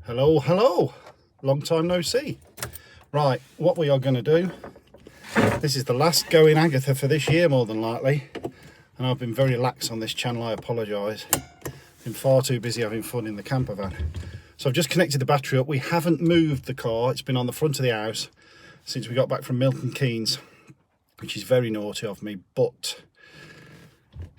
Hello, hello. Long time no see. Right, what we are going to do, this is the last go in Agatha for this year more than likely, and I've been very lax on this channel, I apologise. Been far too busy having fun in the camper van. So I've just connected the battery up. We haven't moved the car, it's been on the front of the house since we got back from Milton Keynes, which is very naughty of me, but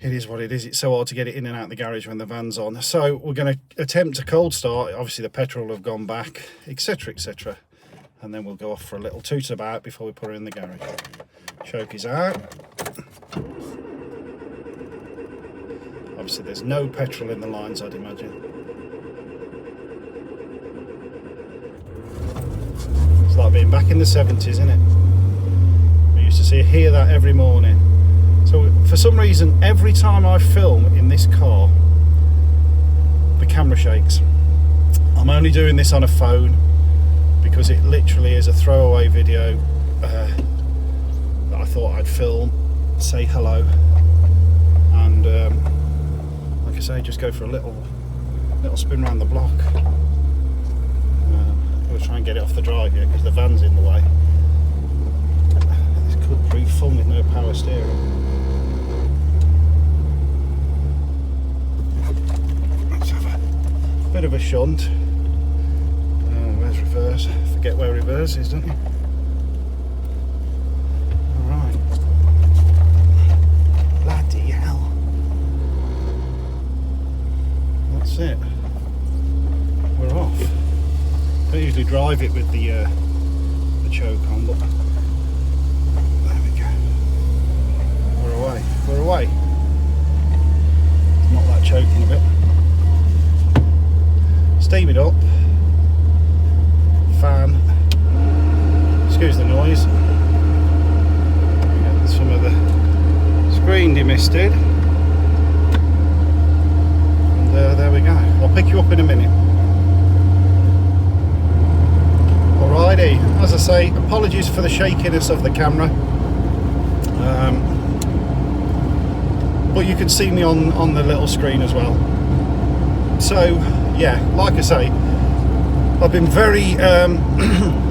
it is what it is. It's so hard to get it in and out of the garage when the van's on. So we're going to attempt a cold start. Obviously the petrol will have gone back, etc, etc, and then we'll go off for a little toot about before we put her in the garage. Choke is out. Obviously there's no petrol in the lines, I'd imagine. It's like being back in the 70s, isn't it? We used to hear that every morning. So for some reason, every time I film in this car, the camera shakes. I'm only doing this on a phone because it literally is a throwaway video that I thought I'd film, say hello, and like I say, just go for a little spin around the block. We'll try and get it off the drive here because the van's in the way. This could prove fun with no power steering. Bit of a shunt. Where's reverse? Forget where reverse is, don't you? Alright. Bloody hell. That's it. We're off. Don't usually drive it with the choke on, but there we go. We're away. We're away. Not that choking a bit. Steam it up, fan, excuse the noise, get some of the screen demisted, and there we go. I'll pick you up in a minute. Alrighty, as I say, apologies for the shakiness of the camera, but you can see me on the little screen as well. So yeah, like I say, I've been very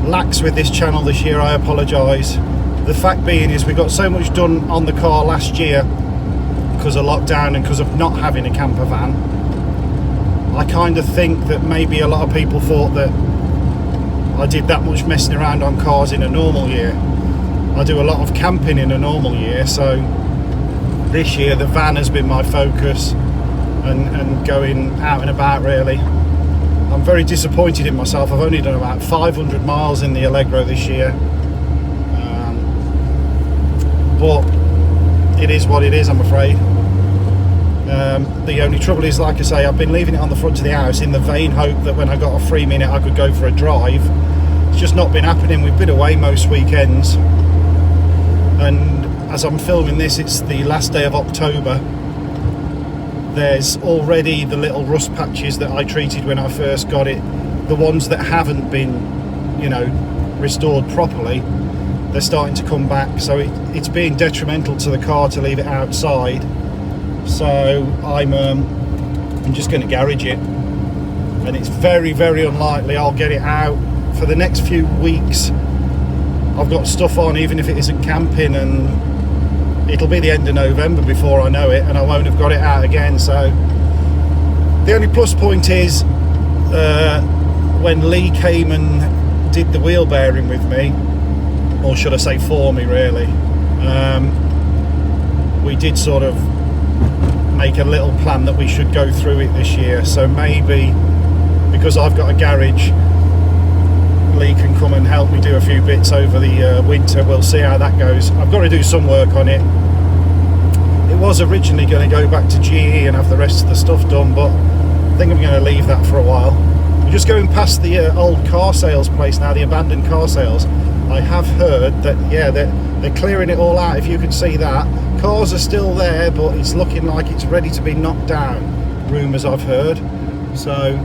lax with this channel this year. I apologise. The fact being is we got so much done on the car last year because of lockdown and because of not having a camper van. I kind of think that maybe a lot of people thought that I did that much messing around on cars in a normal year. I do a lot of camping in a normal year, so this year the van has been my focus. And going out and about, really. I'm very disappointed in myself. I've only done about 500 miles in the Allegro this year, but it is what it is, I'm afraid. The only trouble is, like I say, I've been leaving it on the front of the house in the vain hope that when I got a free minute I could go for a drive. It's just not been happening. We've been away most weekends, and as I'm filming this, it's the last day of October. There's already the little rust patches that I treated when I first got it, the ones that haven't been, you know, restored properly, they're starting to come back, so it's being detrimental to the car to leave it outside. So I'm just going to garage it, and it's very, very unlikely I'll get it out for the next few weeks. I've got stuff on, even if it isn't camping, and it'll be the end of November before I know it, and I won't have got it out again. So the only plus point is when Lee came and did the wheel bearing with me, or should I say for me really, we did sort of make a little plan that we should go through it this year. So maybe because I've got a garage, Lee can come and help me do a few bits over the winter. We'll see how that goes. I've got to do some work on it. It was originally going to go back to GE and have the rest of the stuff done, but I think I'm going to leave that for a while. I'm just going past the old car sales place now, the abandoned car sales. I have heard that, yeah, they're clearing it all out, if you can see that. Cars are still there, but it's looking like it's ready to be knocked down, rumours I've heard. So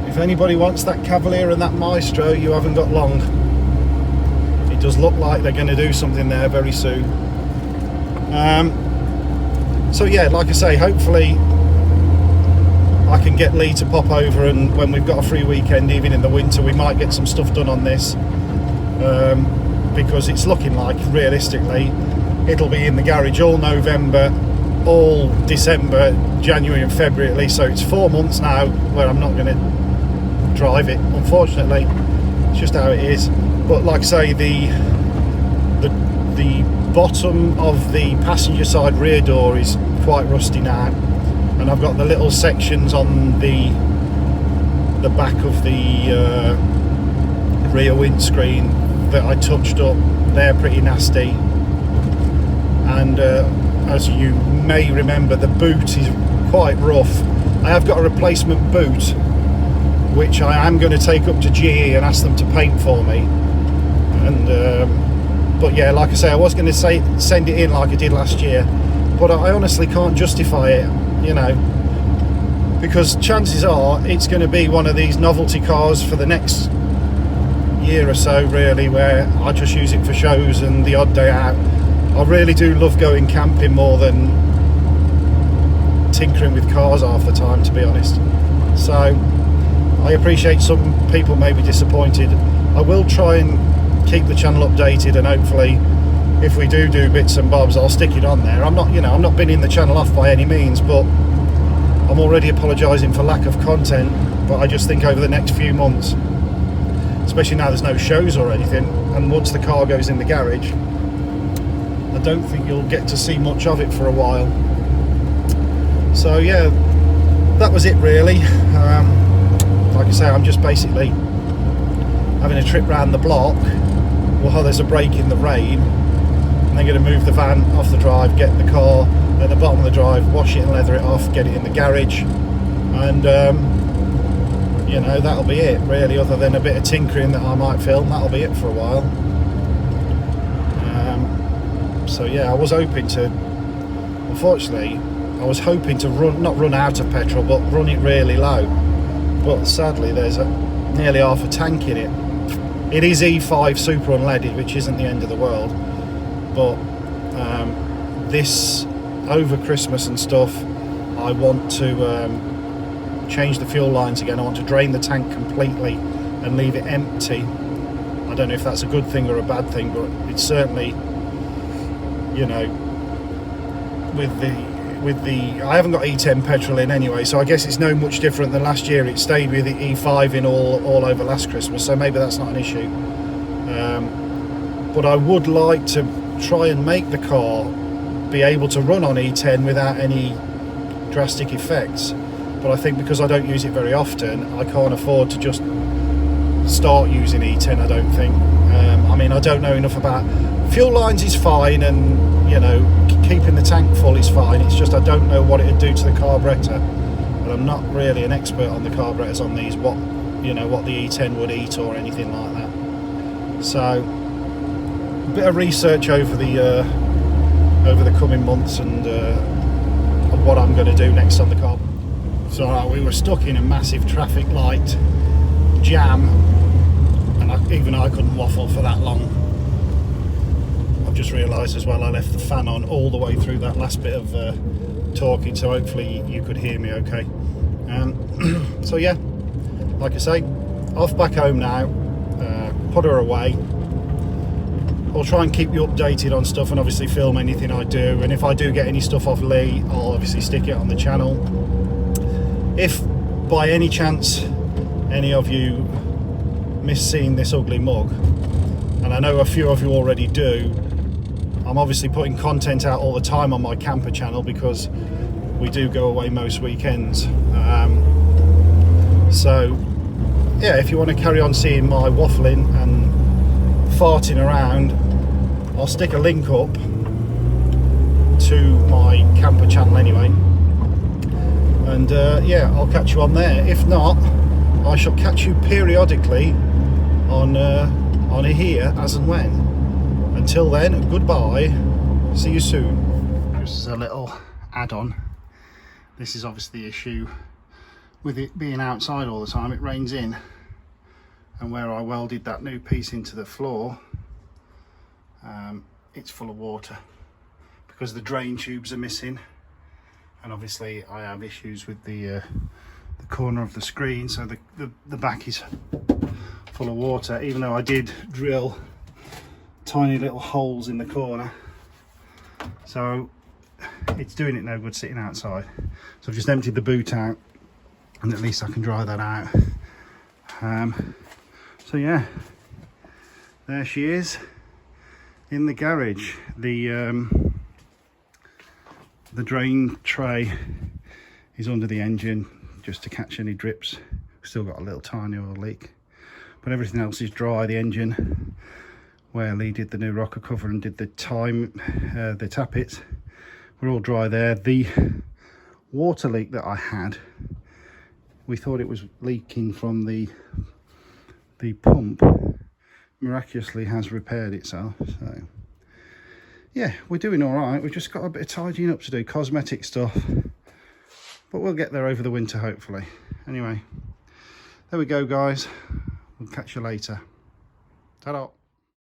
if anybody wants that Cavalier and that Maestro, you haven't got long. It does look like they're going to do something there very soon. So yeah, like I say, hopefully I can get Lee to pop over, and when we've got a free weekend, even in the winter, we might get some stuff done on this, because it's looking like, realistically, it'll be in the garage all November, all December, January and February at least. So it's 4 months now where I'm not going to drive it, unfortunately. It's just how it is. But like I say, the bottom of the passenger side rear door is quite rusty now, and I've got the little sections on the back of the rear windscreen that I touched up. They're pretty nasty, and as you may remember, the boot is quite rough. I have got a replacement boot which I am going to take up to GE and ask them to paint for me, and but yeah, like I say, I was going to send it in like I did last year, but I honestly can't justify it, you know, because chances are it's going to be one of these novelty cars for the next year or so, really, where I just use it for shows and the odd day out. I really do love going camping more than tinkering with cars half the time, to be honest. So I appreciate some people may be disappointed. I will try and keep the channel updated, and hopefully if we do bits and bobs, I'll stick it on there. I'm not, you know, I'm not binning the channel off by any means, but I'm already apologising for lack of content. But I just think over the next few months, especially now there's no shows or anything, and once the car goes in the garage, I don't think you'll get to see much of it for a while. So yeah, that was it really. Like I say, I'm just basically having a trip round the block while there's a break in the rain, and then going to move the van off the drive, get the car at the bottom of the drive, wash it and leather it off, get it in the garage, and you know, that'll be it really. Other than a bit of tinkering that I might film, that'll be it for a while. So yeah, I was hoping to, unfortunately, I was hoping to not run out of petrol, but run it really low. But sadly, there's nearly half a tank in it. It is E5 super unleaded, which isn't the end of the world. But this, over Christmas and stuff, I want to change the fuel lines again. I want to drain the tank completely and leave it empty. I don't know if that's a good thing or a bad thing, but it's certainly, you know, with the I haven't got E10 petrol in anyway, so I guess it's no much different than last year. It stayed with the E5 in all over last Christmas, so maybe that's not an issue. But I would like to try and make the car be able to run on E10 without any drastic effects. But I think because I don't use it very often, I can't afford to just start using E10, I don't think. I mean, I don't know enough about fuel lines. Is fine, and you know, keeping the tank full is fine. It's just I don't know what it would do to the carburetor, and I'm not really an expert on the carburetors on these, what the E10 would eat or anything like that. So a bit of research over the coming months, and what I'm going to do next on the car. So we were stuck in a massive traffic light jam, and even I couldn't waffle for that long. I've just realised as well I left the fan on all the way through that last bit of talking, so hopefully you could hear me okay. So yeah, like I say, off back home now, put her away. I'll try and keep you updated on stuff and obviously film anything I do, and if I do get any stuff off Lee, I'll obviously stick it on the channel. If by any chance any of you miss seeing this ugly mug, and I know a few of you already do, I'm obviously putting content out all the time on my camper channel because we do go away most weekends. So yeah, if you want to carry on seeing my waffling and farting around, I'll stick a link up to my camper channel anyway, and yeah, I'll catch you on there. If not, I shall catch you periodically on here as and when. Until then, goodbye, see you soon. Just as a little add-on, this is obviously the issue with it being outside all the time. It rains in, and where I welded that new piece into the floor, it's full of water because the drain tubes are missing, and obviously I have issues with the the corner of the screen, so the back is full of water, even though I did drill tiny little holes in the corner. So it's doing it no good sitting outside. So I've just emptied the boot out, and at least I can dry that out. So yeah, there she is in the garage. The drain tray is under the engine just to catch any drips. Still got a little tiny oil leak, but everything else is dry. The engine, where Lee did the new rocker cover and did the tappets, we're all dry there. The water leak that I had, we thought it was leaking from the pump, miraculously has repaired itself. So yeah, we're doing all right. We've just got a bit of tidying up to do, cosmetic stuff, but we'll get there over the winter hopefully. Anyway, there we go guys, we'll catch you later. Ta-da.